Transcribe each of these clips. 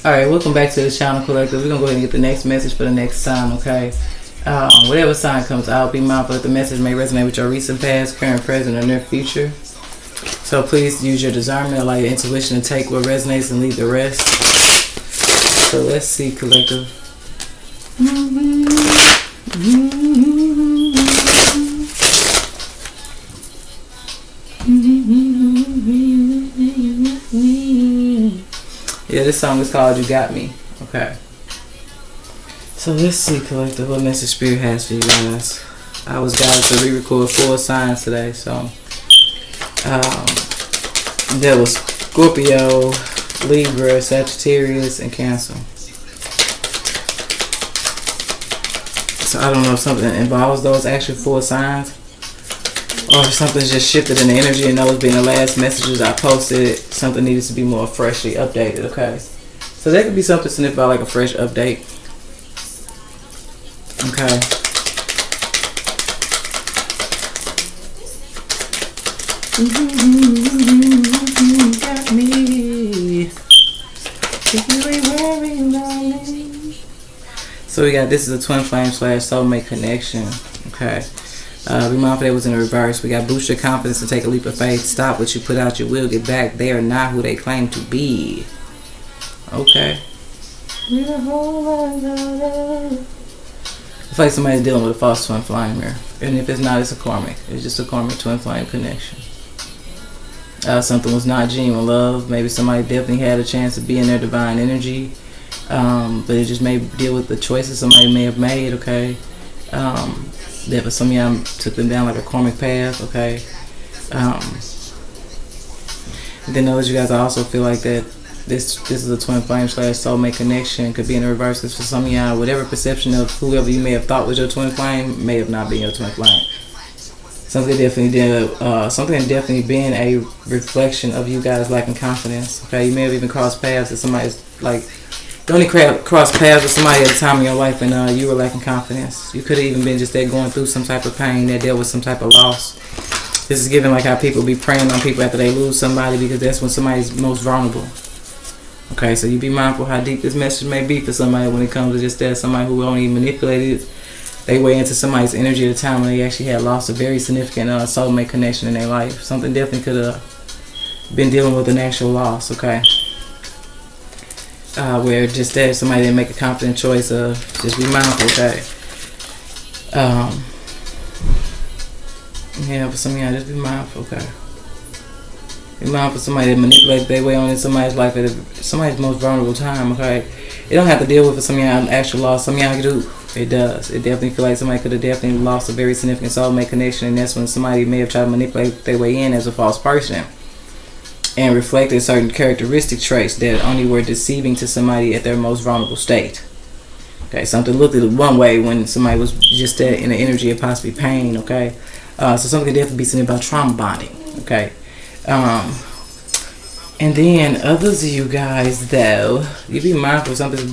Alright, welcome back to the channel, Collective. We're going to go ahead and get the next message for the next sign, okay? Whatever sign comes out, be mindful that the message may resonate with your recent past, current, present, or near future. So please use your discernment, allow your intuition to take what resonates and leave the rest. So let's see, Collective. Yeah, this song is called You Got Me. Okay. So let's see, Collective, what message Spirit has for you guys. I was guided to re-record 4 signs today, so there was Scorpio, Libra, Sagittarius, and Cancer. So I don't know if something involves those actual 4 signs, or if something's just shifted in the energy, and those being the last messages I posted, something needed to be more freshly updated, okay? So that could be something significant about like a fresh update. Okay. Got me. So we got, this is a twin flame / soulmate connection, okay? Be mindful that was in the reverse. We got boost your confidence and take a leap of faith. Stop what you put out, you will get back. They are not who they claim to be. Okay. It's like somebody's dealing with a false twin flame here. And if it's not, it's a karmic. It's just a karmic twin flame connection. Something was not genuine love. Maybe somebody definitely had a chance to be in their divine energy. But it just may deal with the choices somebody may have made, okay? That for some of y'all took them down like a karmic path, okay? Then others, you guys, I also feel like that this is a twin flame / soulmate connection. Could be in the reverse, because for some of y'all, whatever perception of whoever you may have thought was your twin flame may have not been your twin flame. Something definitely been a reflection of you guys lacking confidence, okay? You may have even crossed paths with somebody's, like, you only cross paths with somebody at a time in your life, and you were lacking confidence. You could have even been just there going through some type of pain, that dealt with some type of loss. This is given like how people be preying on people after they lose somebody, because that's when somebody's most vulnerable. Okay, so you be mindful how deep this message may be for somebody when it comes to just that, somebody who only manipulated their way into somebody's energy at a time when they actually had lost a very significant soulmate connection in their life. Something definitely could have been dealing with an actual loss, okay? Where just that somebody didn't make a confident choice of, just be mindful, okay? Yeah, for some of y'all, just be mindful, okay? Be mindful somebody that manipulates their way on in somebody's life at somebody's most vulnerable time, okay? It don't have to deal with for some of y'all an actual loss. Some of y'all do. It does. It definitely feel like somebody could have definitely lost a very significant soulmate connection, and that's when somebody may have tried to manipulate their way in as a false person and reflected certain characteristic traits that only were deceiving to somebody at their most vulnerable state. Okay, something looked at one way when somebody was just in the energy of possibly pain, okay? So something could definitely be something about trauma bonding, okay? And then others of you guys, though, you be mindful of something,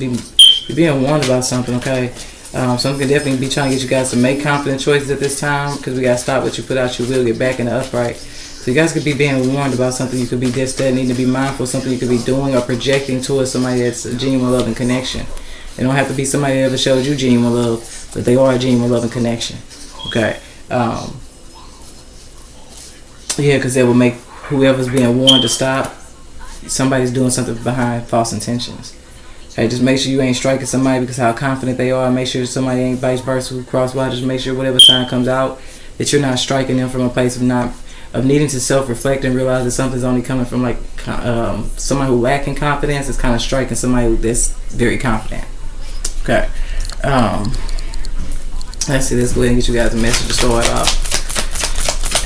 you're being warned about something, okay? Something could definitely be trying to get you guys to make confident choices at this time, because we got to stop what you put out, you will get back in the upright. So you guys could be being warned about something. You could be just that, needing to be mindful of something you could be doing or projecting towards somebody that's a genuine love and connection. They don't have to be somebody that ever showed you genuine love, but they are a genuine love and connection. Okay. Yeah, because it will make whoever's being warned to stop, somebody's doing something behind false intentions. Okay, just make sure you ain't striking somebody because how confident they are. Make sure somebody ain't vice versa who crosswise. Just make sure whatever sign comes out, that you're not striking them from a place of needing to self-reflect and realize that something's only coming from like somebody who lacking confidence is kind of striking somebody that's very confident. Okay. Let's see. Let's go ahead and get you guys a message to start off.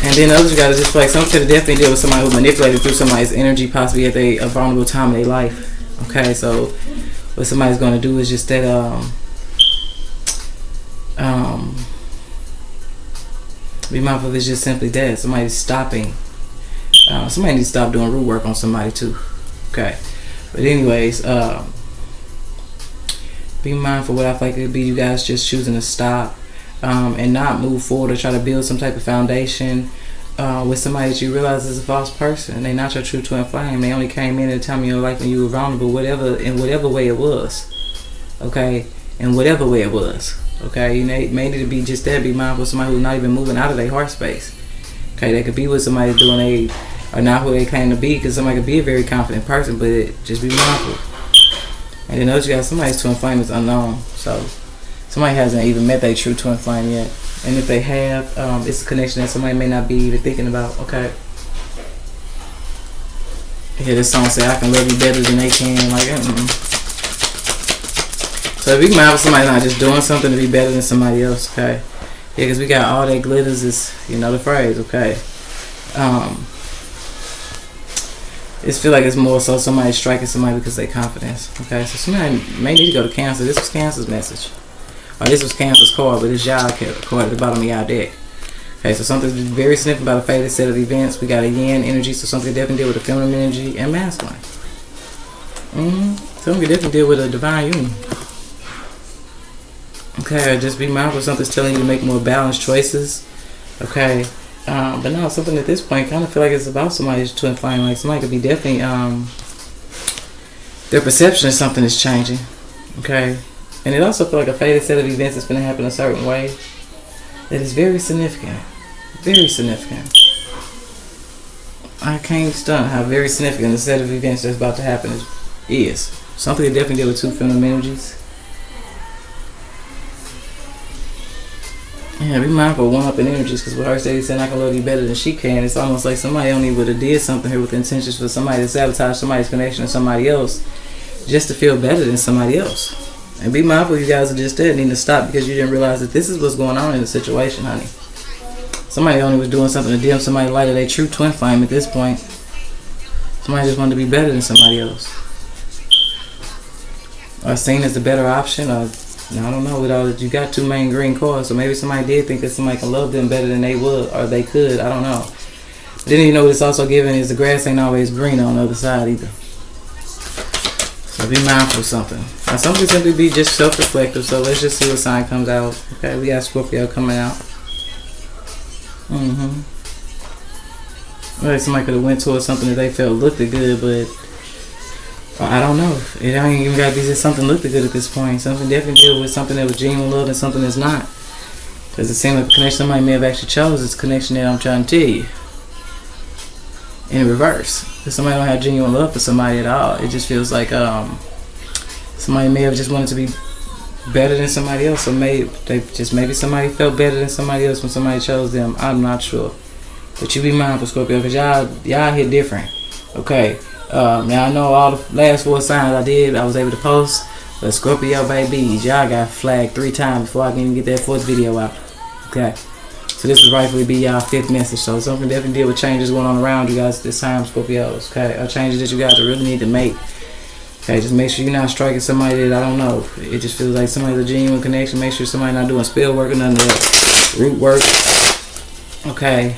And then others, you guys just like something could have definitely deal with somebody who manipulated through somebody's energy, possibly at a vulnerable time in their life. Okay, so what somebody's going to do is just that be mindful of, it's just simply that somebody's stopping. Somebody needs to stop doing root work on somebody too. Okay, but anyways, be mindful. What I feel like it would be, you guys just choosing to stop and not move forward or try to build some type of foundation with somebody that you realize is a false person. They not your true twin flame. They only came in at a time in your life when you were vulnerable, in whatever way it was. Okay? In whatever way it was. Okay? You may need to be just there, be mindful of somebody who's not even moving out of their heart space. Okay? They could be with somebody doing they are not who they claim to be, because somebody could be a very confident person, but just be mindful. And then notice you got somebody's twin flame is unknown. So somebody hasn't even met their true twin flame yet. And if they have, it's a connection that somebody may not be even thinking about. Okay. Yeah, this song say I can love you better than they can. Like, So if you mind for somebody not just doing something to be better than somebody else, okay? Yeah, because we got all that glitters is, you know the phrase, okay? It's feel like it's more so somebody striking somebody because of their confidence, okay? So somebody may need to go to Cancer. This was Cancer's message. Or this was Cancer's card, but it's y'all card at the bottom of y'all deck. Okay, so something's very significant about a fated set of events. We got a yin energy, so something definitely deal with a feminine energy and masculine. Something can definitely deal with a divine union. Okay, just be mindful. Something's telling you to make more balanced choices. Okay, but no, something at this point kind of feel like it's about somebody's twin flame. Like somebody could be definitely their perception of something is changing. Okay, and it also feel like a fated set of events that's going to happen a certain way that is very significant. Very significant. I can't stunt how very significant the set of events that's about to happen is. Something that definitely deal with two feminine energies. Yeah, be mindful of one-upping energies, because with her saying I can love you better than she can, it's almost like somebody only would have did something here with intentions for somebody to sabotage somebody's connection to somebody else just to feel better than somebody else. And be mindful you guys are just there, need to stop because you didn't realize that this is what's going on in the situation, honey. Somebody only was doing something to dim somebody light of their true twin flame at this point. Somebody just wanted to be better than somebody else. Or seen as the better option, or I don't know, with all that you got two main green cards, so maybe somebody did think that somebody can love them better than they would, or they could, I don't know. But then you know what it's also giving is the grass ain't always green on the other side either. So be mindful of something. Now something simply be just self-reflective, so let's just see what sign comes out. Okay, we got Scorpio coming out. Like somebody could have went towards something that they felt looked good, but I don't know. It ain't even got to be just something looked good at this point. Something definitely deal with something that was genuine love and something that's not. Because it seems like the connection somebody may have actually chose is the connection that I'm trying to tell you. In reverse. If somebody don't have genuine love for somebody at all, it just feels like somebody may have just wanted to be better than somebody else, or maybe somebody felt better than somebody else when somebody chose them. I'm not sure. But you be mindful, Scorpio, because y'all hit different. Okay. Now I know all the last 4 signs I was able to post, but Scorpio babies, y'all got flagged 3 times before I can even get that 4th video out. Okay, so this would rightfully be y'all 5th message. So something definitely deal with changes going on around you guys this time, Scorpios. Okay, or changes that you guys really need to make. Okay, just make sure you're not striking somebody that I don't know. It just feels like somebody's a genuine connection. Make sure somebody not doing spell work or none of that root work. Okay.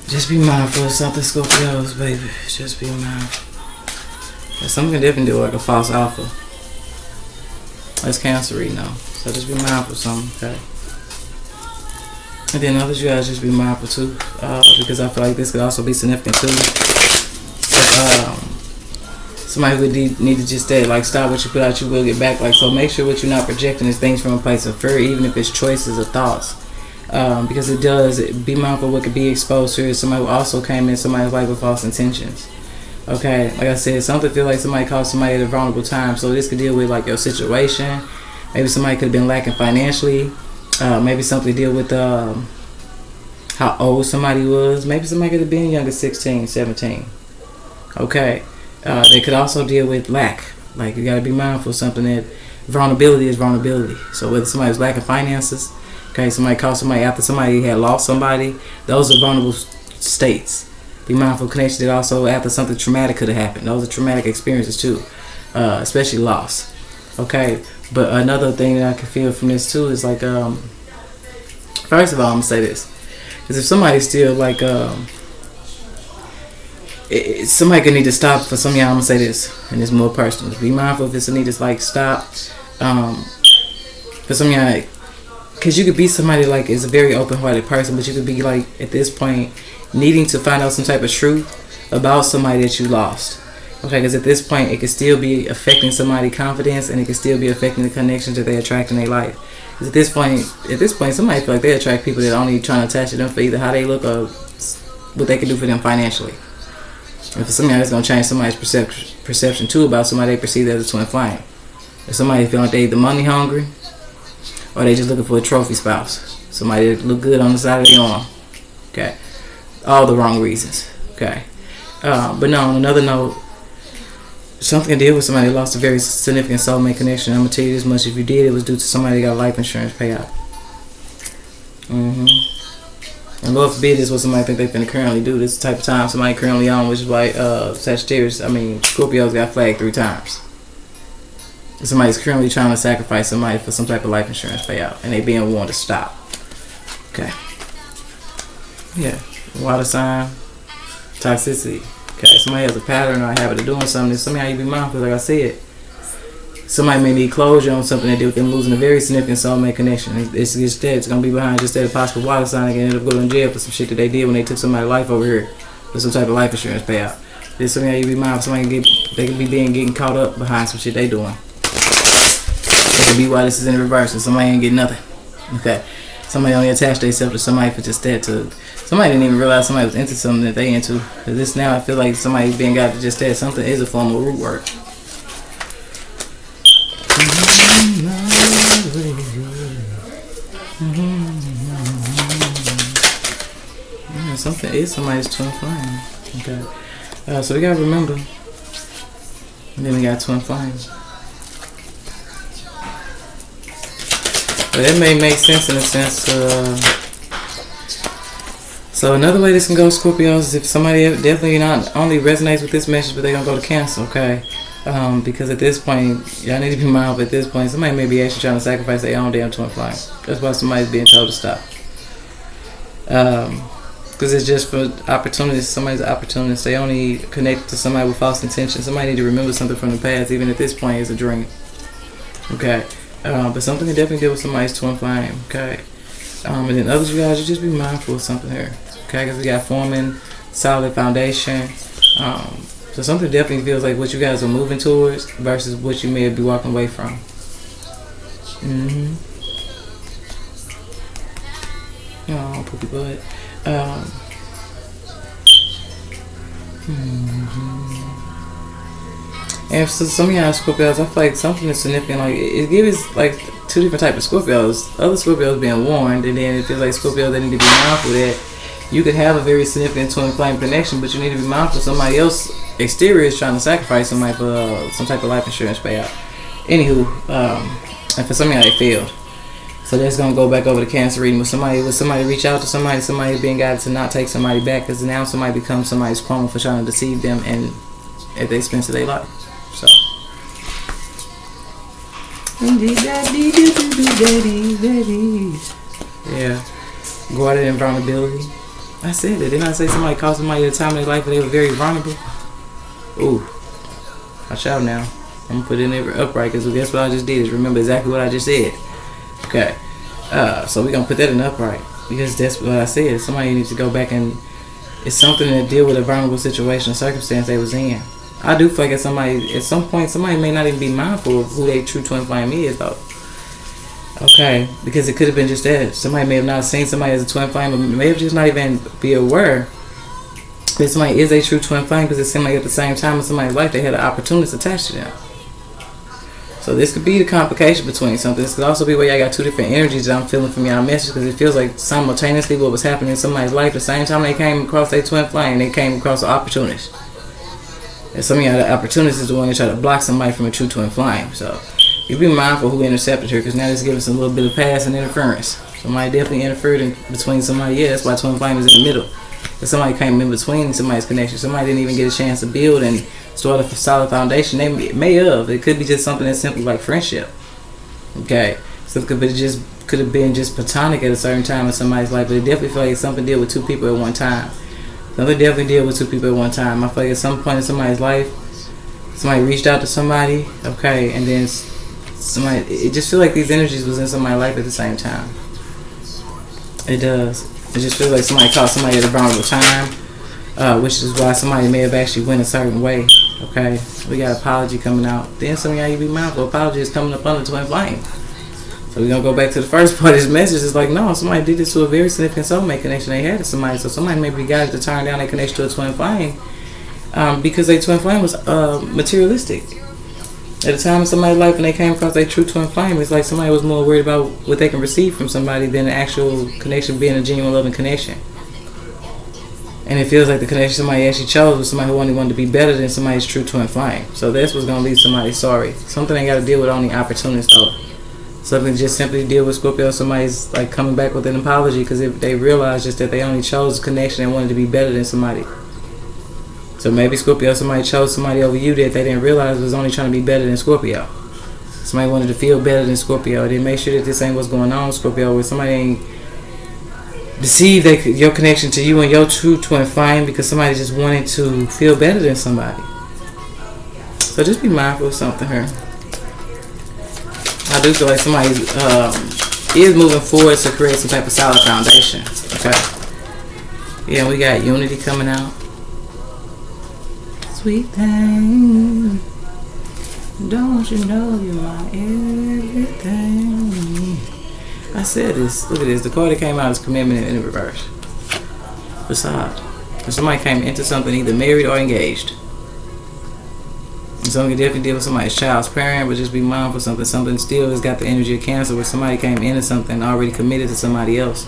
Just be mindful of something, Scorpios, baby. Just be mindful. Yeah, something can definitely do like a false alpha. That's Cancer reading now. So just be mindful of something, okay? And then others, you guys just be mindful too. Because I feel like this could also be significant too. Somebody would need to just stay, like, stop what you put out, you will get back. Like, so make sure what you're not projecting is things from a place of fear, even if it's choices or thoughts. Because it does, be mindful of what could be exposed to. Somebody who also came in somebody's life with false intentions. Okay, like I said, something feel like somebody called somebody at a vulnerable time. So this could deal with like your situation. Maybe somebody could have been lacking financially. Maybe something to deal with how old somebody was. Maybe somebody could have been younger, 16, 17. Okay, they could also deal with lack. Like you got to be mindful of something that vulnerability is vulnerability. So whether somebody's lacking finances. Okay, somebody called somebody after somebody had lost somebody. Those are vulnerable states. Be mindful of connection that also after something traumatic could have happened. Those are traumatic experiences too, especially loss. Okay, but another thing that I can feel from this too is like, first of all, I'm gonna say this, because if somebody's still like, somebody could need to stop. For some of y'all, I'm gonna say this, and it's more personal. Be mindful if it's a need to like stop. For some of y'all, because you could be somebody like is a very open-hearted person, but you could be like at this point needing to find out some type of truth about somebody that you lost. Okay, because at this point it could still be affecting somebody's confidence, and it could still be affecting the connections that they attract in their life. Because at this point, somebody feel like they attract people that only trying to attach to them for either how they look or what they can do for them financially. And for somebody, it's gonna change somebody's perception too about somebody they perceive as a twin flame. If somebody feel like they either money hungry, or they just looking for a trophy spouse, somebody that look good on the side of the arm. Okay, all the wrong reasons. Okay, but no. On another note, something to deal with somebody that lost a very significant soulmate connection. I'm gonna tell you this much: if you did, it was due to somebody that got a life insurance payout. And Lord forbid this is what somebody think they finna currently do. This is the type of time somebody currently on, which is why Scorpios got flagged 3 times. Somebody's currently trying to sacrifice somebody for some type of life insurance payout, and they being warned to stop. Okay. Yeah. Water sign, toxicity. Okay. Somebody has a pattern or a habit of doing something. Somehow you be mindful, like I said. Somebody may need closure on something to do with them losing a very significant soulmate connection. It's just that it's gonna be behind just that possible water sign. They can end up going to jail for some shit that they did when they took somebody's life over here for some type of life insurance payout. There's something you be mindful. They could be getting caught up behind some shit they doing. That could be why this is in reverse and somebody ain't getting nothing. Okay, somebody only attached themselves to somebody for just that. Somebody didn't even realize somebody was into something that they into. Cause this now I feel like somebody's being got to just that. Something is a form of root work. Yeah, something is somebody's twin flame. Okay. So we gotta remember. And then we got twin flames. But that may make sense in a sense. So another way this can go, Scorpios, is if somebody definitely not only resonates with this message, but they're gonna go to Cancer. Okay. Because at this point, y'all need to be mindful. At this point, somebody may be actually trying to sacrifice their own damn twin flame. That's why somebody's being told to stop. Because it's just for opportunities. Somebody's an opportunist. They only connect to somebody with false intentions. Somebody need to remember something from the past, even at this point, it's a dream. Okay. But something can definitely deal with somebody's twin flame. Okay. And then others, you guys, you just be mindful of something here. Okay. Because we got forming solid foundation. So something definitely feels like what you guys are moving towards versus what you may be walking away from. Oh, poopy butt. And for some of y'all Scorpios, I feel like something is significant. Like it gives like 2 different types of Scorpios. Other Scorpios being warned, and then it feels like Scorpios they need to be mindful that you could have a very significant twin flame connection, but you need to be mindful somebody else exterior is trying to sacrifice somebody for some type of life insurance payout. Anywho, and for some of y'all they failed. So that's gonna go back over the Cancer reading. With somebody reach out to somebody being guided to not take somebody back, because now somebody becomes somebody's karma for trying to deceive them and at the expense of their life. So yeah, guarded invulnerability. I said it. Didn't I say somebody called somebody at a time in their life where they were very vulnerable? Ooh, watch out now. I'm gonna put it in there upright, because guess what I just did is remember exactly what I just said. Okay, so we're gonna put that in upright, because that's what I said. Somebody needs to go back and it's something to deal with a vulnerable situation, circumstance they was in. I do feel like at some point somebody may not even be mindful of who their true twin flame is though. Okay, because it could have been just that. Somebody may have not seen somebody as a twin flame, or may have just not even be aware that somebody is a true twin flame, because it seemed like at the same time in somebody's life they had an opportunist attached to them. So this could be the complication between something. This could also be where y'all got 2 different energies that I'm feeling from y'all message, because it feels like simultaneously what was happening in somebody's life, the same time they came across their twin flame, they came across an opportunist. And some of y'all, the opportunist is the one that try to block somebody from a true twin flame. So you be mindful who intercepted her, because now this gives us a little bit of past and interference. Somebody definitely interfered in between somebody. Yeah, that's why twin flame is in the middle. If somebody came in between somebody's connection, somebody didn't even get a chance to build and start a solid foundation. They may have. It could be just something that's simple like friendship. Okay, so it could have been just platonic at a certain time in somebody's life, but it definitely feel like something deal with 2 people at one time. Something definitely deal with 2 people at one time. I feel like at some point in somebody's life, somebody reached out to somebody. Okay, and then somebody. It just feel like these energies was in somebody's life at the same time. It does. It just feels like somebody caught somebody at a vulnerable time, which is why somebody may have actually went a certain way. Okay, we got apology coming out. Then some of y'all, you be mindful. Apology is coming up under twin flame. So we're going to go back to the first part of this message. It's like, no, somebody did this to a very significant soulmate connection they had to somebody. So somebody maybe got to turn down their connection to a twin flame because their twin flame was materialistic. At the time of somebody's life when they came across their true twin flame, it's like somebody was more worried about what they can receive from somebody than the actual connection being a genuine loving connection. And it feels like the connection somebody actually chose was somebody who only wanted to be better than somebody's true twin flame. So that's what's going to leave somebody sorry. Something they got to deal with on the opportunist though. Something just simply deal with Scorpio. Somebody's like coming back with an apology because they realize just that they only chose a connection and wanted to be better than somebody. So maybe Scorpio, somebody chose somebody over you that they didn't realize was only trying to be better than Scorpio. Somebody wanted to feel better than Scorpio. They make sure that this ain't what's going on, Scorpio, where somebody ain't deceive your connection to you and your true twin flame because somebody just wanted to feel better than somebody. So just be mindful of something here. I do feel like somebody is moving forward to create some type of solid foundation. Okay. Yeah, we got unity coming out. Sweet thing, don't you know you're my everything? I said this. Look at this. The card that came out is commitment in the reverse. Facade. If somebody came into something either married or engaged. Something can definitely deal with somebody's child's parent, but just be mindful of something. Something still has got the energy of Cancer where somebody came into something already committed to somebody else.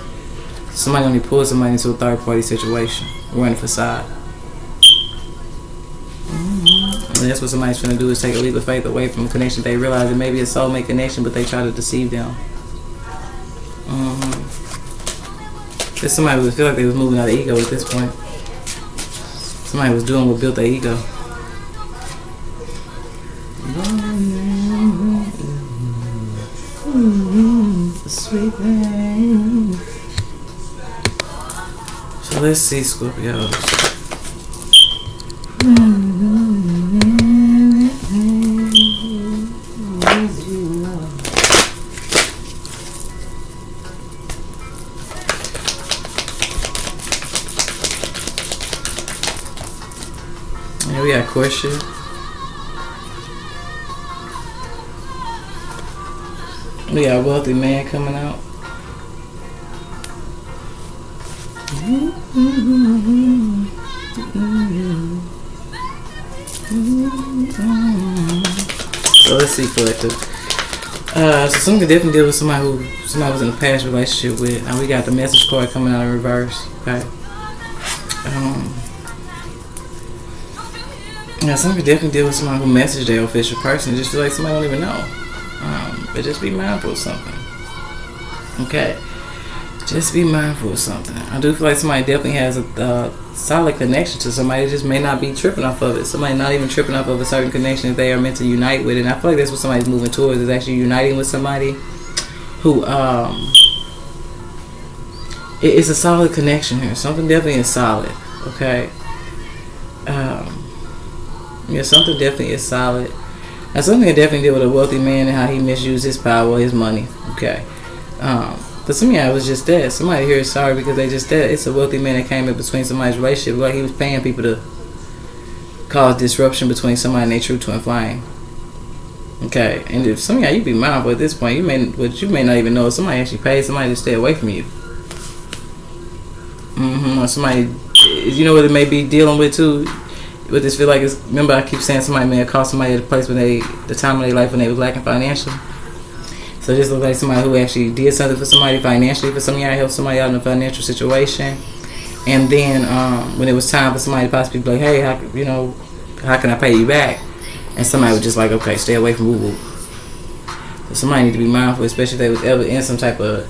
Somebody only pulled somebody into a third party situation. Wearing a facade. And that's what somebody's trying to do is take a leap of faith away from a connection. They realize it may be a soulmate connection, but they try to deceive them. There's somebody who feel like they was moving out of ego at this point. Somebody was doing what built their ego. Sweet thing. So let's see, Scorpios. Yeah, we got question. We got a wealthy man coming out. So let's see, collective. So something could definitely deal with somebody was in a past relationship with. And we got the message card coming out in reverse. Okay. Yeah, something could definitely deal with somebody who messaged their official person. Just feel like somebody don't even know. But just be mindful of something. Okay. Just be mindful of something. I do feel like somebody definitely has a solid connection to somebody. Just may not be tripping off of it. Somebody not even tripping off of a certain connection that they are meant to unite with. And I feel like that's what somebody's moving towards, is actually uniting with somebody who it's a solid connection here. Something definitely is solid. Okay. Yeah, something definitely is solid. Now, something that definitely deal with a wealthy man and how he misused his power, his money. Okay. But some of y'all was just that. Somebody here is sorry because they just that. It's a wealthy man that came in between somebody's relationship. Like he was paying people to cause disruption between somebody and their true twin flame. Okay. And if some of y'all, you be mindful at this point. You may not even know if somebody actually paid somebody to stay away from you. Or somebody, you know what it may be dealing with too. But this feel like it's, remember I keep saying somebody may have caught somebody at a place when the time of their life when they was lacking financially. So this looks like somebody who actually did something for somebody financially. For some of y'all, helped somebody out in a financial situation. And then when it was time for somebody to possibly be like, hey, how can I pay you back? And somebody was just like, okay, stay away from woo-woo. So somebody need to be mindful, especially if they was ever in some type of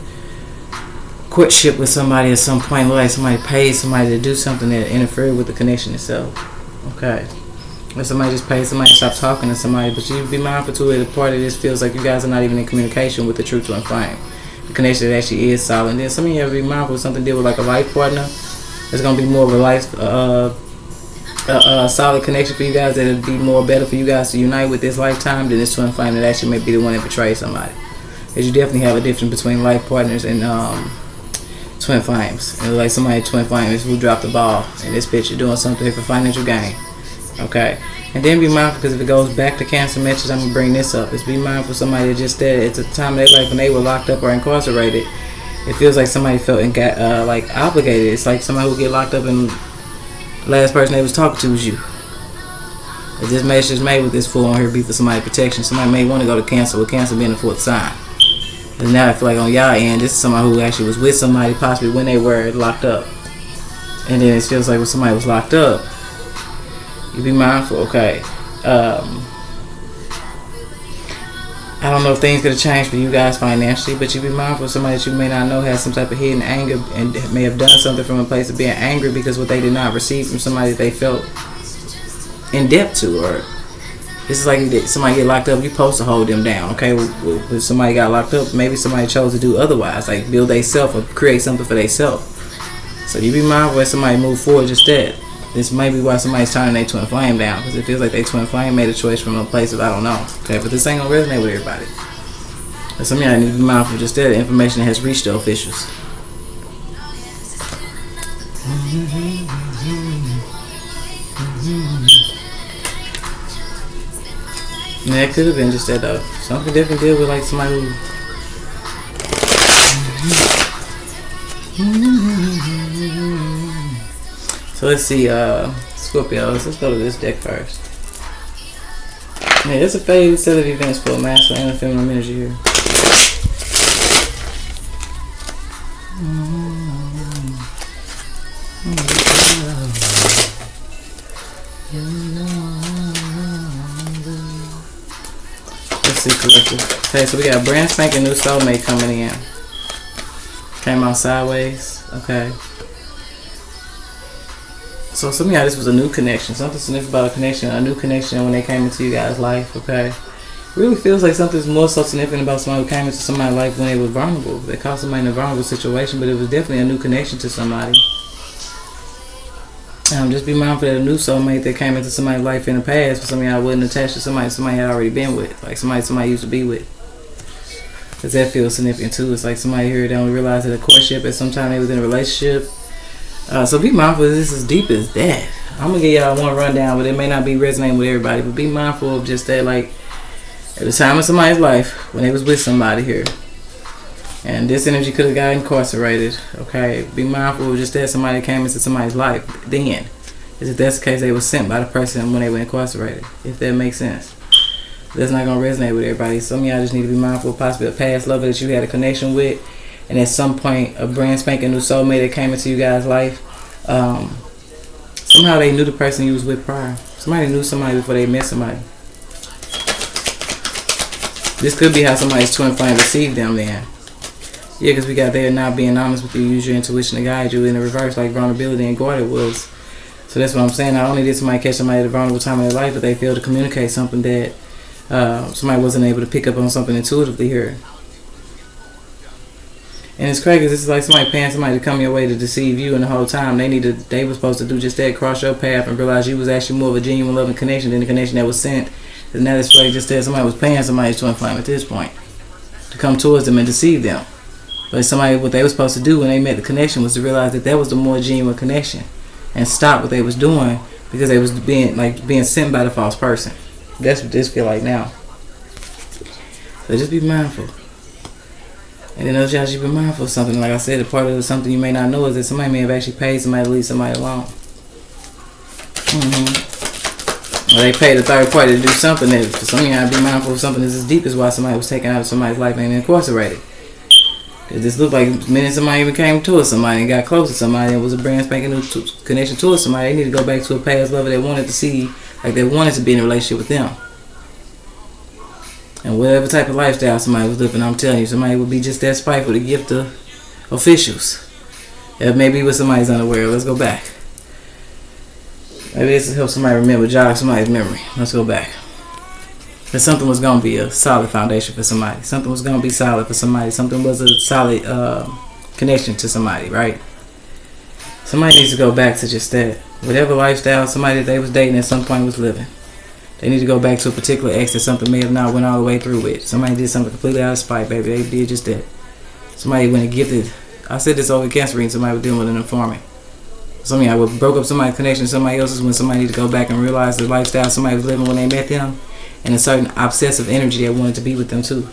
courtship with somebody at some point. Like somebody paid somebody to do something that interfered with the connection itself. Okay. Or somebody just paid somebody to stop talking to somebody, but you be mindful to it. A part of this feels like you guys are not even in communication with the true twin flame. The connection that actually is solid. And then some of you have to be mindful of something deal with like a life partner. It's gonna be more of a life solid connection for you guys that'll be more better for you guys to unite with this lifetime than this twin flame that actually may be the one that betrays somebody. Because you definitely have a difference between life partners and twin flames. And like somebody twin flames who dropped the ball in this picture doing something for financial gain. Okay? And then be mindful, because if it goes back to Cancer message, I'm going to bring this up. Is be mindful of somebody that just said at the time of their life when they were locked up or incarcerated, it feels like somebody felt like obligated. It's like somebody who get locked up and the last person they was talking to was you. If this message is made with this full on here be for somebody's protection, somebody may want to go to Cancer, with Cancer being the fourth sign. And now I feel like on y'all end, this is somebody who actually was with somebody possibly when they were locked up. And then it feels like when somebody was locked up, you be mindful, okay. I don't know if things could have changed for you guys financially, but you be mindful of somebody that you may not know has some type of hidden anger and may have done something from a place of being angry because what they did not receive from somebody that they felt in debt to. Or this is like somebody get locked up, you supposed to hold them down, okay? When somebody got locked up, maybe somebody chose to do otherwise, like build they self or create something for they self. So you be mindful as somebody move forward just that. This may be why somebody's turning their twin flame down, because it feels like their twin flame made a choice from a place of I don't know. Okay, but this ain't gonna resonate with everybody. But some of y'all need to be mindful just that information that has reached the officials. And that could have been just that though. Something different deal with like somebody who So let's see, Scorpio. Let's go to this deck first. Yeah, it's a phase set of events for masculine and feminine energy here. Let's see, collective. Okay, so we got a brand spanking new soulmate coming in. Came out sideways. Okay. So some of y'all, this was a new connection. Something significant about a connection, a new connection when they came into you guys' life, okay? Really feels like something's more so significant about somebody who came into somebody's life when they were vulnerable. They caught somebody in a vulnerable situation, but it was definitely a new connection to somebody. Just be mindful that a new soulmate that came into somebody's life in the past, for some of y'all wasn't attached to somebody had already been with, like somebody used to be with. Because that feels significant too. It's like somebody here that only realized that a courtship at some time they was in a relationship. So be mindful this is as deep as that. I'm going to give y'all one rundown, but it may not be resonating with everybody. But be mindful of just that, like, at the time of somebody's life, when they was with somebody here. And this energy could have got incarcerated, okay? Be mindful of just that somebody came into somebody's life then. If that's the case, they were sent by the person when they were incarcerated, if that makes sense. That's not going to resonate with everybody. Some of y'all just need to be mindful of possibly a past lover that you had a connection with. And at some point, a brand spanking new soulmate that came into you guys' life, somehow they knew the person you was with prior. Somebody knew somebody before they met somebody. This could be how somebody's twin flame received them then. Yeah, because we got there not being honest with you, use your intuition to guide you in the reverse, like vulnerability and guarded was. So that's what I'm saying. Not only did somebody catch somebody at a vulnerable time in their life, but they failed to communicate something that somebody wasn't able to pick up on something intuitively here. And it's crazy because this is like somebody paying somebody to come your way to deceive you, and the whole time they were supposed to do just that, cross your path and realize you was actually more of a genuine loving connection than the connection that was sent. And now it's like just that somebody was paying somebody's twin flame at this point to come towards them and deceive them. But somebody, what they were supposed to do when they met the connection was to realize that was the more genuine connection and stop what they was doing because they was being sent by the false person. That's what this feel like now. So just be mindful. And then y'all should be mindful of something. Like I said, a part of something you may not know is that somebody may have actually paid somebody to leave somebody alone. Or they paid a third party to do something that for some of y'all be mindful of something that's as deep as why somebody was taken out of somebody's life and incarcerated. Because this looked like the minute somebody even came towards somebody and got close to somebody and was a brand spanking new connection towards somebody, they need to go back to a past lover they wanted to see, like they wanted to be in a relationship with them. And whatever type of lifestyle somebody was living, I'm telling you, somebody would be just that spiteful to give the officials. That maybe what somebody's unaware of. Let's go back. Maybe this will help somebody remember, jog somebody's memory. Let's go back. That something was going to be a solid foundation for somebody. Something was going to be solid for somebody. Something was a solid connection to somebody, right? Somebody needs to go back to just that. Whatever lifestyle somebody that they was dating at some point was living. They need to go back to a particular ex that something may have not went all the way through with. Somebody did something completely out of spite, baby. They did just that. Somebody went and gifted I said this over Cancer reading. Somebody was dealing with an informant. Some of y'all broke up somebody's connection to somebody else's when somebody needed to go back and realize the lifestyle somebody was living when they met them, and a certain obsessive energy that wanted to be with them too.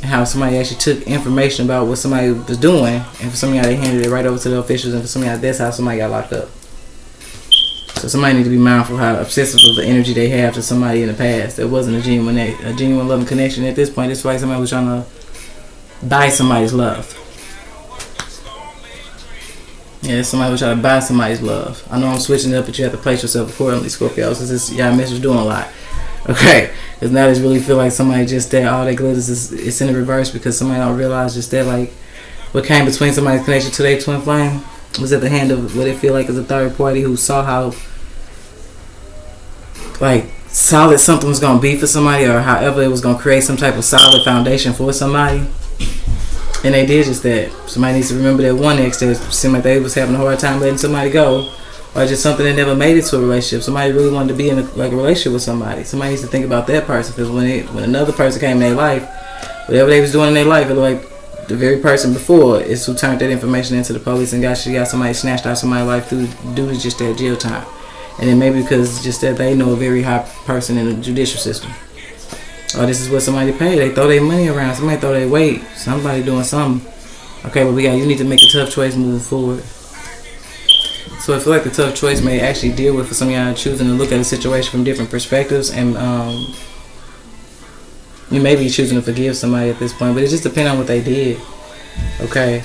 How somebody actually took information about what somebody was doing, and for some of y'all they handed it right over to the officials, and for some of y'all that's how somebody got locked up. So somebody need to be mindful how obsessive of the energy they have to somebody in the past. That wasn't a genuine loving connection. At this point, it's like somebody was trying to buy somebody's love. Yeah, somebody was trying to buy somebody's love. I know I'm switching it up, but you have to place yourself accordingly, Scorpio, because this y'all message doing a lot. Okay, because now they really feel like somebody just that all that glitters is it's in the reverse, because somebody don't realize just that like what came between somebody's connection to their twin flame was at the hand of what they feel like is a third party who saw how like solid something was gonna be for somebody, or however it was gonna create some type of solid foundation for somebody, and they did just that. Somebody needs to remember that one ex that seemed like they was having a hard time letting somebody go, or just something that never made it to a relationship. Somebody really wanted to be in a relationship with somebody. Somebody needs to think about that person, because when another person came in their life, whatever they was doing in their life, it looked like the very person before is who turned that information into the police and got somebody snatched out somebody's life due to just that jail time. And then maybe because just that they know a very high person in the judicial system. Or this is what somebody paid. They throw their money around. Somebody throw their weight. Somebody doing something. Okay, but you need to make a tough choice moving forward. So I feel like the tough choice may actually deal with, for some of y'all, choosing to look at a situation from different perspectives, and you may be choosing to forgive somebody at this point, but it just depends on what they did. Okay.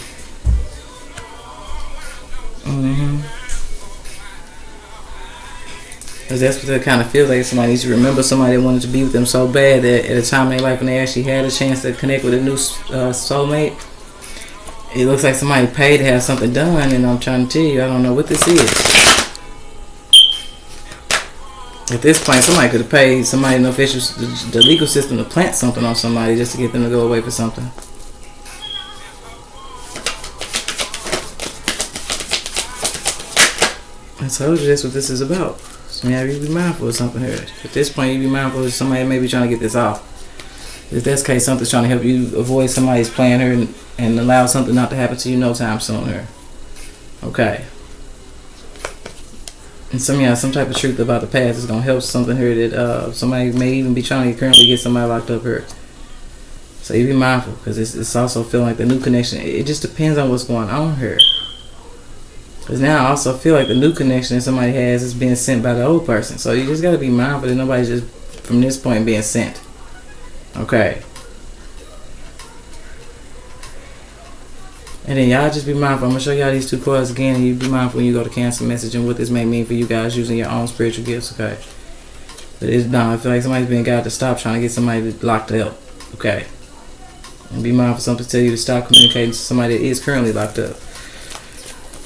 Because that's what it kind of feels like. Somebody needs to remember somebody that wanted to be with them so bad that at a time in their life when they actually had a chance to connect with a new soulmate, it looks like somebody paid to have something done, and I'm trying to tell you, I don't know what this is. At this point, somebody could have paid somebody in the official, the legal system, to plant something on somebody just to get them to go away for something. I told you that's what this is about. So yeah, you be mindful of something here. At this point, you be mindful of somebody that may be trying to get this off. If that's the case, something's trying to help you avoid somebody's playing her and allow something not to happen to you no time soon here. Okay. And some type of truth about the past is gonna help something here that somebody may even be trying to currently get somebody locked up here. So you be mindful, because it's also feeling like the new connection. It just depends on what's going on here. Because now I also feel like the new connection that somebody has is being sent by the old person. So you just got to be mindful that nobody's just from this point being sent. Okay. And then y'all just be mindful. I'm going to show y'all these two cards again, and you be mindful when you go to cancel message and what this may mean for you guys using your own spiritual gifts. Okay. But I feel like somebody's being guided to stop trying to get somebody locked up. Okay. And be mindful something to tell you to stop communicating to somebody that is currently locked up.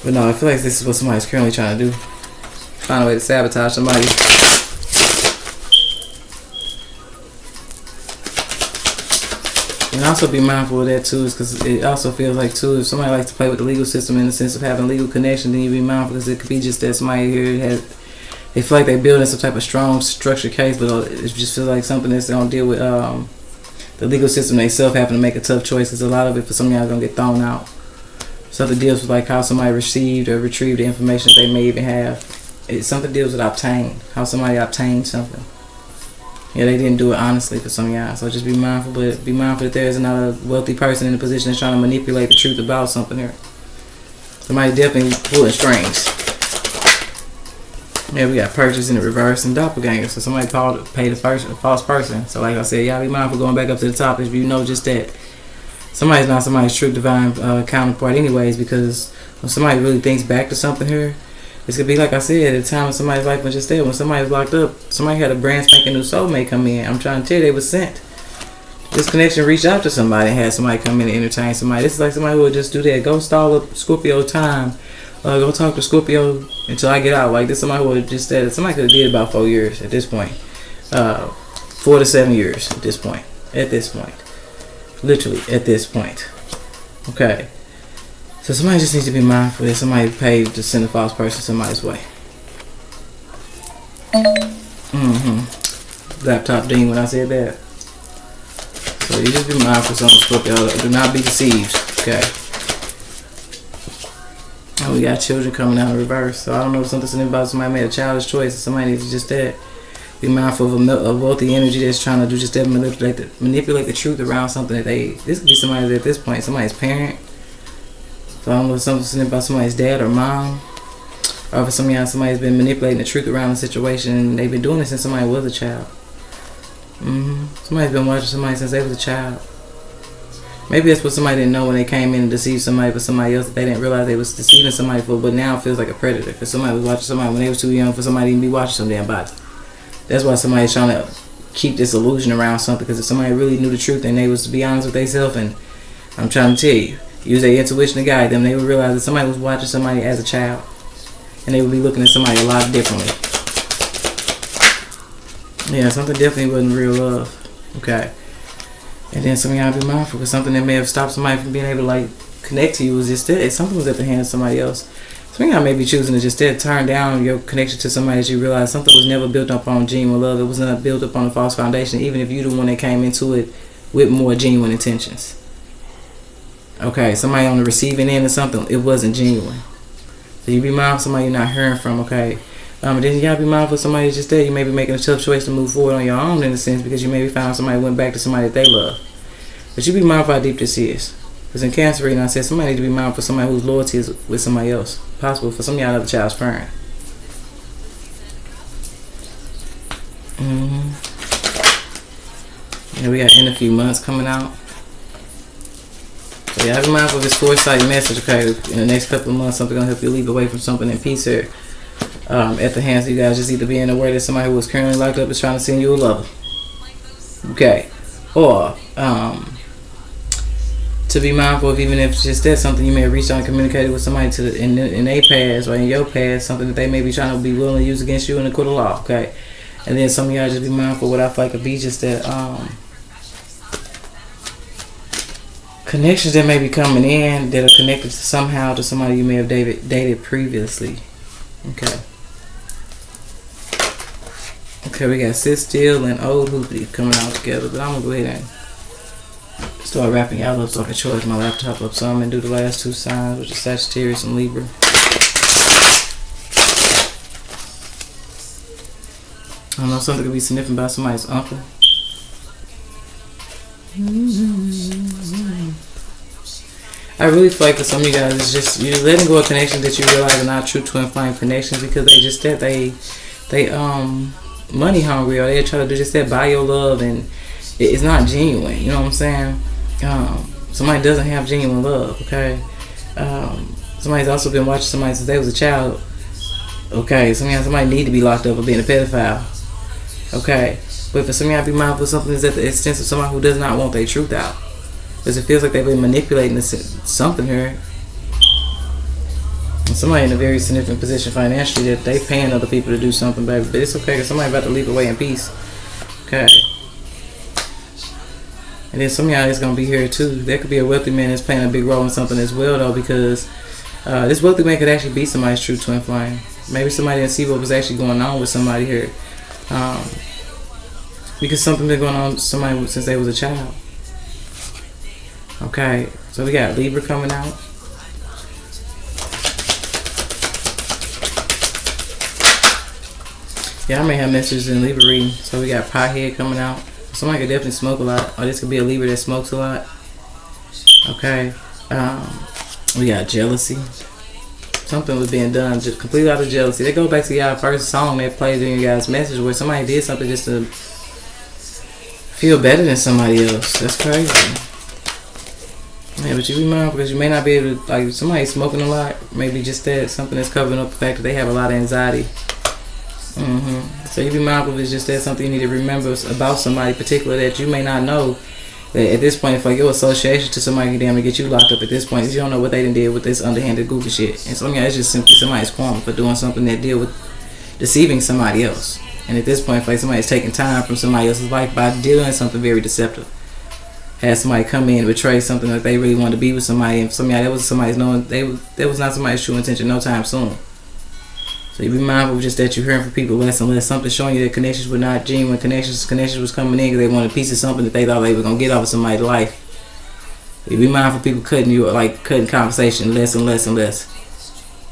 But no, I feel like this is what somebody's currently trying to do. Find a way to sabotage somebody. And also be mindful of that too, because it also feels like too, if somebody likes to play with the legal system in the sense of having legal connection, then you be mindful, because it could be just that somebody here they feel like they're building some type of strong structured case, but it just feels like something that's going to deal with the legal system themselves having to make a tough choice, because a lot of it for some of y'all is going to get thrown out. Something deals with like how somebody received or retrieved the information that they may even have. Something deals with obtained, how somebody obtained something. Yeah, they didn't do it honestly for some of y'all. So just be mindful, but be mindful that there is another wealthy person in a position that's trying to manipulate the truth about something here. Somebody definitely pulling strings. Yeah, we got purchase in the reverse and doppelganger. So somebody paid a false person. So like I said, y'all be mindful going back up to the top if you know just that. Somebody's not somebody's true divine counterpart anyways, because when somebody really thinks back to something here, it's going to be like I said, at the time of somebody's life when just there, when somebody's locked up, somebody had a brand spanking new soulmate come in. I'm trying to tell you, they were sent. This connection reached out to somebody and had somebody come in and entertain somebody. This is like somebody who would just do that. Go stall up Scorpio time. Go talk to Scorpio until I get out. Like this, somebody who would just said, somebody could have did about 4 years at this point. 4 to 7 years at this point. At this point. Literally at this point. Okay. So somebody just needs to be mindful that somebody paid to send a false person somebody's way. Laptop ding when I said that. So you just be mindful, some Scorpio. Do not be deceived. Okay. We got children coming out in reverse. So I don't know if something about somebody made a childish choice. Somebody needs to just that. Be mindful of a wealthy energy that's trying to do just that, manipulate the truth around something that this could be somebody at this point, somebody's parent. So I don't know if something about somebody's dad or mom. Or for some of y'all, somebody's been manipulating the truth around the situation, and they've been doing it since somebody was a child. Somebody's been watching somebody since they was a child. Maybe that's what somebody didn't know when they came in and deceived somebody for somebody else that they didn't realize they was deceiving somebody for, but now it feels like a predator. Because somebody was watching somebody when they was too young for somebody to even be watching some damn body. That's why somebody's trying to keep this illusion around something, because if somebody really knew the truth and they was to be honest with themselves, and I'm trying to tell you, use their intuition to guide them, they would realize that somebody was watching somebody as a child, and they would be looking at somebody a lot differently. Yeah, something definitely wasn't real love. Okay. And then some of y'all be mindful, because something that may have stopped somebody from being able to like connect to you was just that. Something was at the hand of somebody else. Some of y'all may be choosing to just turn down your connection to somebody that you realize something was never built up on genuine love. It was not built up on a false foundation, even if you're the one that came into it with more genuine intentions. Okay, somebody on the receiving end of something, it wasn't genuine. So you be mindful of somebody you're not hearing from, okay? And then you gotta be mindful of somebody that's just there. You may be making a tough choice to move forward on your own in a sense, because you maybe found somebody who went back to somebody that they love. But you be mindful how deep this is. Because in Cancer reading, I said somebody needs to be mindful of somebody whose loyalty is with somebody else. Possible for some of y'all another child's parent. And we got in a few months coming out. So yeah, be mindful of this foresight message, okay? In the next couple of months, something gonna help you leap away from something in peace here. At the hands of you guys, just either being aware that somebody who was currently locked up is trying to send you a lover. Okay. Or to be mindful of, even if it's just that, something you may have reached out and communicated with somebody in their past or in your past, something that they may be trying to be willing to use against you in the court of law, okay? And then some of y'all just be mindful of what I feel like could be just that connections that may be coming in that are connected somehow to somebody you may have dated previously. Okay. Okay, we got Sit Still and Old Hoopty coming out together, but I'm going to go ahead and start wrapping y'all up so I can charge my laptop up. So I'm going to do the last two signs, which is Sagittarius and Libra. I don't know, something could be significant about somebody's uncle. I really feel like for some of you guys, it's just you're letting go of connections that you realize are not true twin flame connections, because they just that they money hungry, or they try to do just that, buy your love, and it's not genuine. You know what I'm saying? Somebody doesn't have genuine love. Okay. Somebody's also been watching somebody since they was a child. Okay. Somebody need to be locked up for being a pedophile. Okay. But for some of y'all, be mindful of something that's at the extent of somebody who does not want their truth out. Because it feels like they've been manipulating something here. And somebody in a very significant position financially that they paying other people to do something, baby. But it's okay, because somebody about to leap away in peace. Okay. And then some of y'all is going to be here too. There could be a wealthy man that's playing a big role in something as well, though, because this wealthy man could actually be somebody's true twin flame. Maybe somebody didn't see what was actually going on with somebody here. Because something been going on with somebody since they was a child. Okay, so we got Libra coming out. Yeah, I may have messages in Libra reading. So we got Pothead coming out. Somebody could definitely smoke a lot. Or this could be a Libra that smokes a lot. Okay. We got Jealousy. Something was being done just completely out of jealousy. They go back to y'all first song that plays in your guys' message, where somebody did something just to feel better than somebody else. That's crazy. Yeah, but you be mindful, because you may not be able to, like, somebody smoking a lot, maybe just that, something that's covering up the fact that they have a lot of anxiety. So you be mindful if it's just that, something you need to remember about somebody particular that you may not know. That at this point, if like your association to somebody can damn get you locked up at this point, you don't know what they done did with this underhanded goofy shit. And so it's just simply somebody's karma for doing something that deal with deceiving somebody else. And at this point, if like somebody's taking time from somebody else's life by doing something very deceptive. Had somebody come in and betray something that they really wanted to be with somebody, and somebody that was somebody's knowing that was not somebody's true intention no time soon. So you be mindful of just that you're hearing from people less and less. Something showing you that connections were not genuine connections. Connections was coming in because they wanted a piece of something that they thought they were gonna get off of somebody's life. You be mindful of people cutting conversation less and less and less.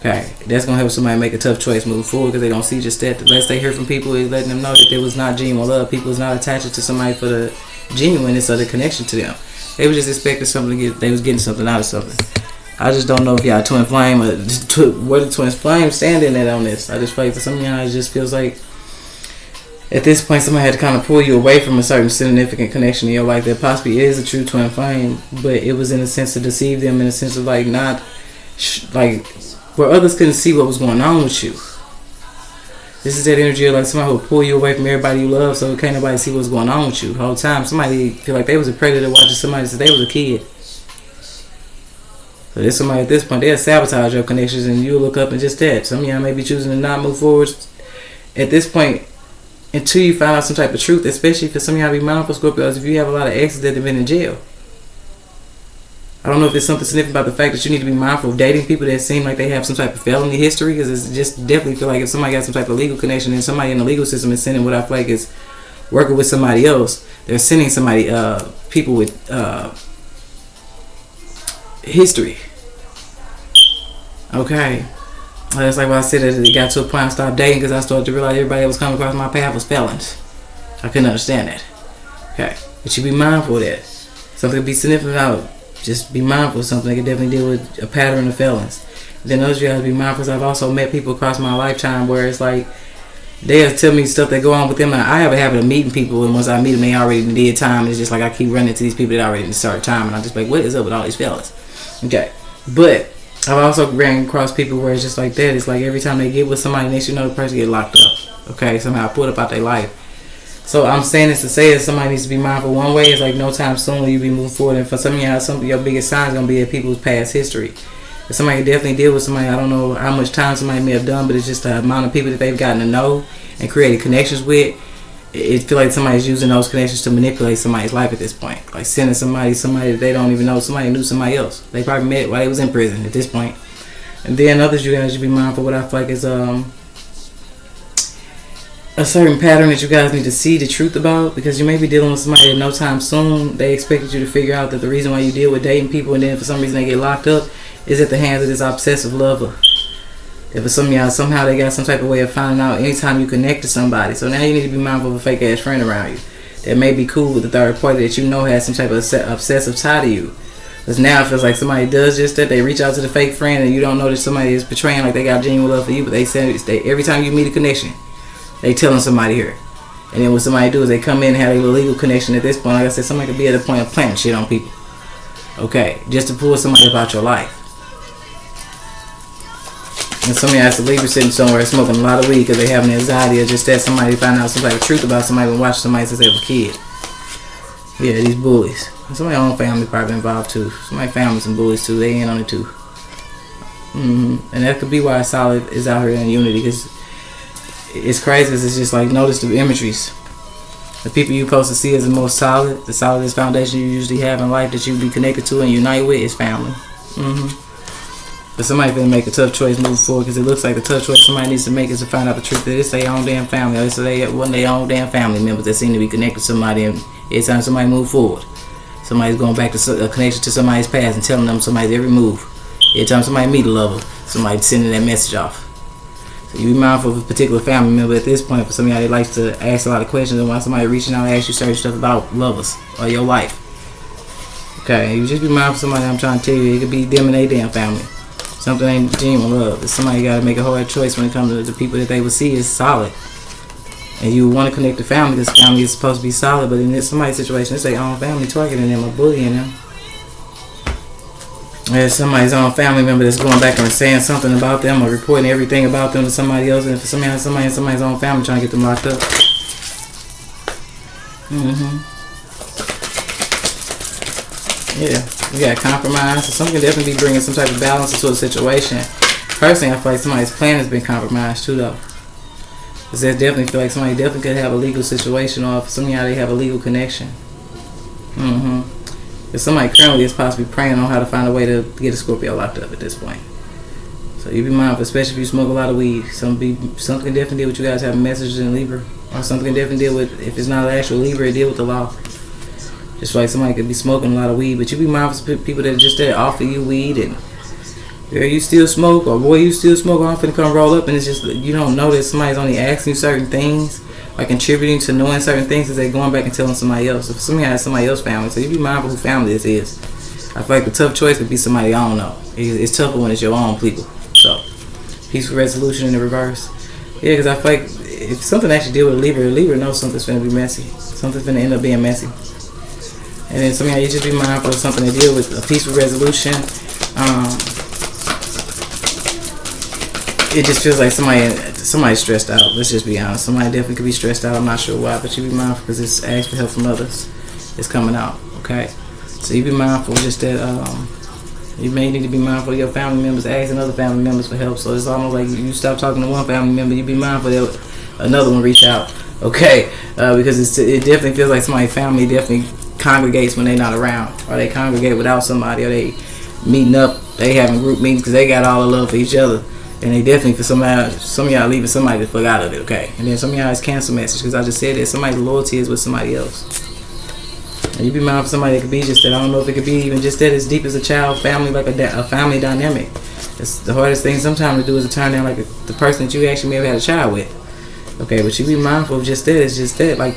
Okay, that's gonna help somebody make a tough choice moving forward because they don't see just that. The less they hear from people is letting them know that there was not genuine love. People was not attaching to somebody for the genuineness of the connection to them. They was just expecting something to get. They was getting something out of something. I just don't know if y'all twin flame or where the twin flame standing at on this. I just feel like for some of y'all it just feels like at this point somebody had to kind of pull you away from a certain significant connection in your life that possibly is a true twin flame, but it was in a sense to deceive them, in a sense of like not like where others couldn't see what was going on with you. This is that energy of like somebody who will pull you away from everybody you love, so can't nobody see what's going on with you the whole time. Somebody feel like they was a predator watching somebody since they was a kid. So there's somebody at this point, they'll sabotage your connections and you'll look up and just that. Some of y'all may be choosing to not move forward at this point until you find out some type of truth, especially for some of y'all be mindful Scorpios if you have a lot of exes that have been in jail. I don't know if there's something significant about the fact that you need to be mindful of dating people that seem like they have some type of felony history, because it's just definitely feel like if somebody got some type of legal connection and somebody in the legal system is sending what I feel like is working with somebody else, they're sending somebody, people with history. Okay. That's like what I said, that it got to a point I stopped dating because I started to realize everybody that was coming across my path was felons. I couldn't understand that. Okay. But you be mindful of that. Something could be significant about. Just be mindful of something that can definitely deal with a pattern of felons. Then those you have to be mindful because I've also met people across my lifetime where it's like they'll tell me stuff that go on with them. I have a habit of meeting people, and once I meet them, they already did time. And it's just like I keep running into these people that already started time, and I'm just like, what is up with all these fellas? Okay. But I've also ran across people where it's just like that. It's like every time they get with somebody, next you know the person get locked up. Okay, somehow pulled up out their life. So I'm saying this to say that somebody needs to be mindful. One way is like no time soon will you be moving forward. And for some of y'all, some of your biggest signs gonna be at people's past history. If somebody can definitely deal with somebody, I don't know how much time somebody may have done, but it's just the amount of people that they've gotten to know and created connections with. It feel like somebody's using those connections to manipulate somebody's life at this point. Like sending somebody that they don't even know, somebody knew somebody else. They probably met while they was in prison at this point. And then others you guys should be mindful what I feel like is a certain pattern that you guys need to see the truth about, because you may be dealing with somebody that no time soon they expected you to figure out that the reason why you deal with dating people and then for some reason they get locked up is at the hands of this obsessive lover. If for some of y'all somehow they got some type of way of finding out anytime you connect to somebody. So now you need to be mindful of a fake ass friend around you that may be cool with the third party that you know has some type of obsessive tie to you. Because now it feels like somebody does just that. They reach out to the fake friend and you don't know that somebody is portraying like they got genuine love for you, but they say every time you meet a connection they telling somebody here. And then what somebody do is they come in and have a legal connection at this point. Like I said, somebody could be at the point of planting shit on people. Okay, just to pull somebody about your life. And somebody has a Libra sitting somewhere smoking a lot of weed because they having anxiety or just that somebody find out some type of truth about somebody been watching somebody since they was a kid. Yeah, these bullies. And somebody's own family probably involved too. Somebody's family some bullies too. They in on it too. And that could be why Solid is out here in unity, because it's crazy because it's just like notice the imageries. The people you're supposed to see as the most solid, the solidest foundation you usually have in life that you be connected to and unite with is family. But somebody's going to make a tough choice moving forward, because it looks like the tough choice somebody needs to make is to find out the truth that it's their own damn family, or it's one of their own damn family members that seem to be connected to somebody, and every time somebody move forward, somebody's going back to a connection to somebody's past and telling them somebody's every move. Every time somebody meet a lover, somebody's sending that message off. So you be mindful of a particular family member at this point. For some of y'all, they like to ask a lot of questions, and why somebody reaching out and ask you certain stuff about lovers or your life. Okay, you just be mindful of somebody. I'm trying to tell you, it could be them and their damn family. Something ain't genuine love. If somebody got to make a hard choice when it comes to the people that they would see is solid, and you want to connect to family, because family is supposed to be solid. But in somebody's situation, it's their own family targeting them or bullying them. There's somebody's own family member that's going back and saying something about them or reporting everything about them to somebody else, and for somebody in somebody's own family trying to get them locked up. Yeah, you got compromise. So something can definitely be bringing some type of balance into a situation. Personally, I feel like somebody's plan has been compromised too, though. Because I definitely feel like somebody definitely could have a legal situation, or for some of y'all they have a legal connection. If somebody currently is possibly praying on how to find a way to get a Scorpio locked up at this point. So you be mindful, especially if you smoke a lot of weed. Something can definitely deal with you guys having messages in Libra. Or something can definitely deal with, if it's not an actual Libra, it deal with the law. Just like somebody could be smoking a lot of weed, but you be mindful of people that are just there offer you weed and Girl, you still smoke, or boy, you still smoke, I'm finna come roll up, and it's just, you don't know that somebody's only asking you certain things, or contributing to knowing certain things, because they're going back and telling somebody else. If somebody has somebody else's family, so you be mindful who family this is. I feel like the tough choice would be somebody I don't know. It's tougher when it's your own people. So, peaceful resolution in the reverse. Yeah, because I feel like if something actually deal with a Libra knows something's gonna be messy. Something's gonna end up being messy. And then somebody, you just be mindful of something to deal with, a peaceful resolution. It just feels like somebody's stressed out. Let's just be honest. Somebody definitely could be stressed out. I'm not sure why, but you be mindful because it's ask for help from others. It's coming out, okay? So you be mindful just that you may need to be mindful of your family members asking other family members for help. So it's almost like you stop talking to one family member, you be mindful that another one reach out, okay? Because it definitely feels like somebody's family definitely congregates when they're not around, or they congregate without somebody, or they meeting up, they having group meetings because they got all the love for each other. And they definitely, for some of y'all leaving somebody to fuck out of it, okay? And then some of y'all is cancel message, because I just said that somebody's loyalty is with somebody else. And you be mindful of somebody that could be just that. I don't know if it could be even just that as deep as a child family, like a family dynamic. It's the hardest thing sometimes to do is to turn down like the person that you actually may have had a child with. Okay, but you be mindful of just that. It's just that, like,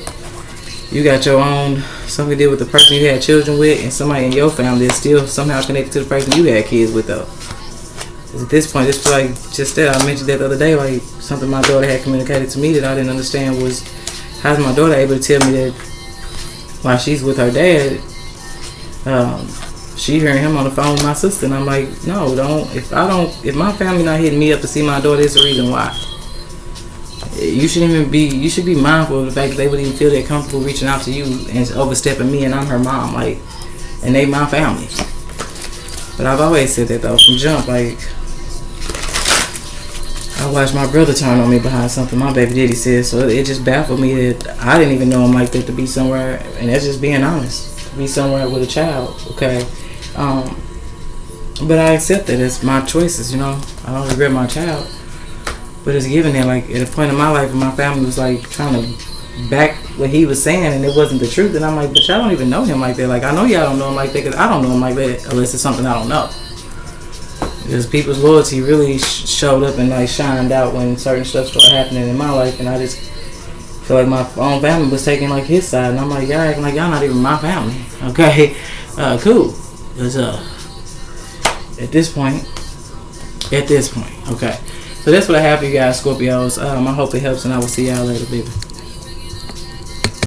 you got your own, something to do with the person you had children with, and somebody in your family is still somehow connected to the person you had kids with, though. At this point, it's like just that. I mentioned that the other day, like something my daughter had communicated to me that I didn't understand was, how's my daughter able to tell me that while she's with her dad, she hearing him on the phone with my sister, and I'm like, no, don't. If my family not hitting me up to see my daughter, there's a reason why. You should be mindful of the fact that they wouldn't even feel that comfortable reaching out to you and overstepping me, and I'm her mom, like, and they my family. But I've always said that though from jump, like, I watched my brother turn on me behind something my baby daddy said, so it just baffled me that I didn't even know him like that, to be somewhere, and that's just being honest, to be somewhere with a child, okay? But I accept that it's my choices, you know. I don't regret my child, but it's given that, like, at a point in my life when my family was like trying to back what he was saying and it wasn't the truth, and I'm like, but y'all don't even know him like that. Like, I know y'all don't know him like that because I don't know him like that unless it's something I don't know. Because people's loyalty really showed up and like shined out when certain stuff started happening in my life, and I just feel like my own family was taking like his side, and I'm like, y'all acting like y'all not even my family, okay? Cool. Because at this point, okay. So that's what I have for you guys, Scorpios. I hope it helps, and I will see y'all later, baby.